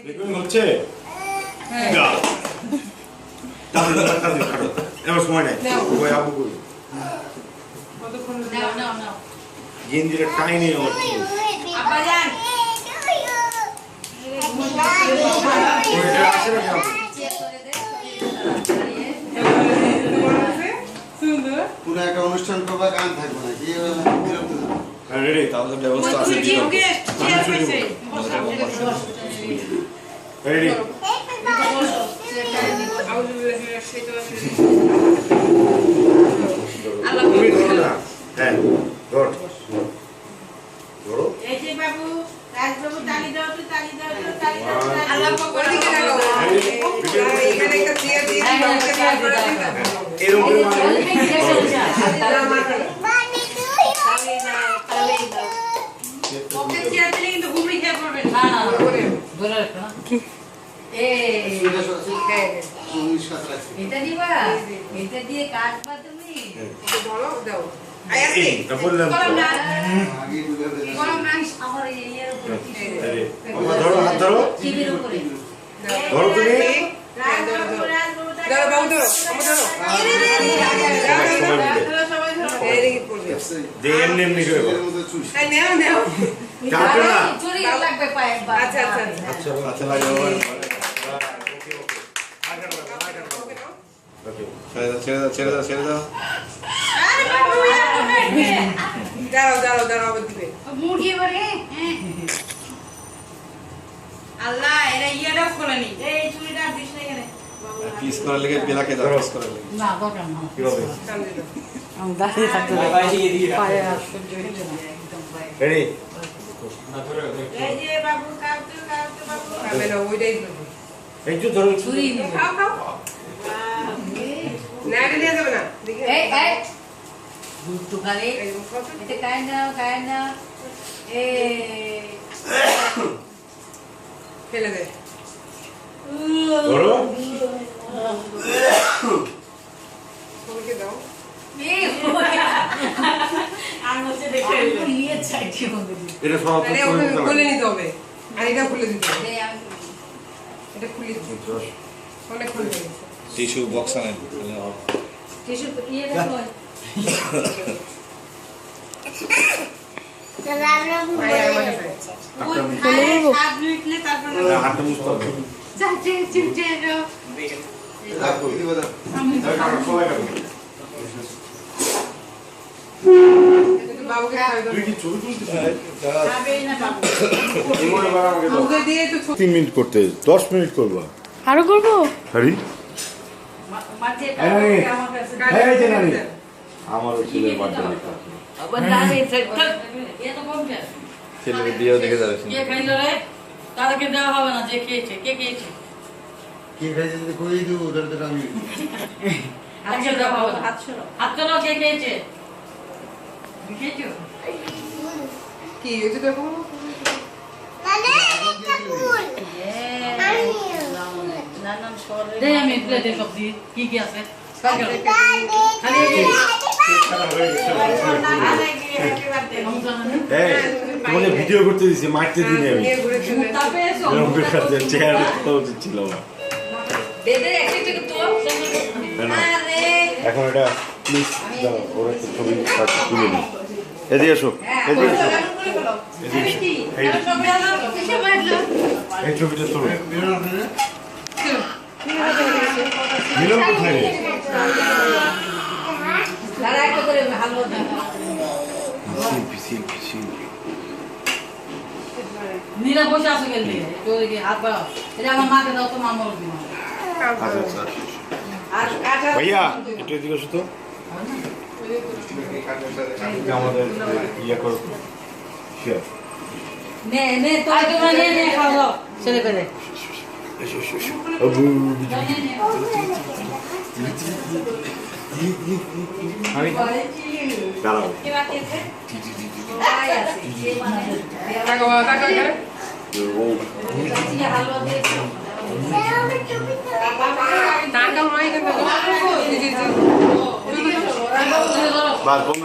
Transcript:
দেখুন হচ্ছে যা তাহলে কাজে করো এবার সময় নাই ওই আবু কই কতক্ষণ নাও নাও নাও গেঞ্জিটা টাইনি হচ্ছে আপা যান ওইটা আসে না সুন্দর পুরো একটা অনুষ্ঠান করবা গান থাকবে না কি রেডি তাহলে ব্যবস্থা আছে কি রেডি তুমি ধরো না হ্যাঁ ধর ধরো এই যে বাবু রাজবাবু তালি দাও তো তালি দাও তো তালি দাও আল্লাহ করে দিকে লাগাও এখানে একটা চেয়ার দিয়ে বাবুকে চেয়ার করে দিতে এরকম ওকে চেয়ার দিলে কিন্তু ঘুমড়ি খেয়ে পড়বে না না ধরে রাখো না এই এটা দিবা এটা দিয়ে কাটবা তুমি এটা ধরো দাও এই বললাম তো গরম না আমার এই এর উপরে বাবা ধরো হাত ধরো টিভির উপরে ধরো তুমি দাও বাবু ধরো সবাই ধরো এই দিকে পড়বে যে এমনি এমনি করে বলো। এই নাও নাও কাটো না চুরি লাগবে পায়ে একবার আচ্ছা আচ্ছা আচ্ছা আচ্ছা লাগে ওকে ছেড়ে দাও আরে বাবু দাঁড়াও আবার দিবে মুড়ি এবারে আল্লাহ এরা ইয়াটাও খোলেনি এই চুরিটা দিস না এখানে পিস করার লেগে বেলাকে দাও পিস করার লেগে না দরকার না কি হবে আমি দাঁড়িয়ে থাকতে পায়ে আর সহ্য হচ্ছে না একদম পায়ে রেডি এই যে বাবু কাউতে বাবু খাবে না ওইটাই দেবো একটু ধরো চুরি খাও না নিয়ে যাবে না এই দুটো খালি এটা কাই না ফেলে দে ধরো তোমাকে দাও এটা সব আরে ওটা খুলে নিতে হবে আর এটা খুলে দিতে হবে এটা খুলে দিতে হবে অনেক খুলে দিতে টিস্যু বক্স আনেন তাহলে হবে টিস্যু ইয়ে দেখো হাতটা মুছতে হবে বাবুকে তুই কি ছবি তুলছিস দিয়ে তো 3 মিনিট করতে 10 মিনিট করবা আরো করবো হরি মাঝে আমার ছেলের বার্থডে আবার দাঁড়িয়ে থাক এ তো কম যায় ছেলের বিয়েও দেখে যাবে কে খাইলো রে তাদেরকে দেওয়া হবে না যে খেয়েছে কে খেয়েছে কি খাইছে যদি কই দিও ওদের তো আমি আচ্ছা দেওয়া হবে হাত চলো কে খেয়েছে খেয়েছো কি এটা দেখো দে আমি প্লেটে সব দিই কি কি আছে খালি তোমাকে ভিডিও করতে দিছি মারতে দিনে আমি চেয়ার উচিত ছিল আমার। এখন এটা প্লিজ দাও ওরা একটু ছবি তুলে দিই এদিকে এসো এদিকে এসো এই ছবিটা তোলো মিলন কোথায় পিছিয়ে নীলা বসে আসো গেল হাত বাড়াও এটা আমার মাকে দাও তো মামা বলবি না আর কাটা ভাইয়া একটু এদিকে এসো তো আমাদের ইয়ে করো শেয়ার নে নে তো নে খাও দাও ছেলে পেলে এসো আমি দাঁড়াও কি বাকি আছে বাস বন্ধ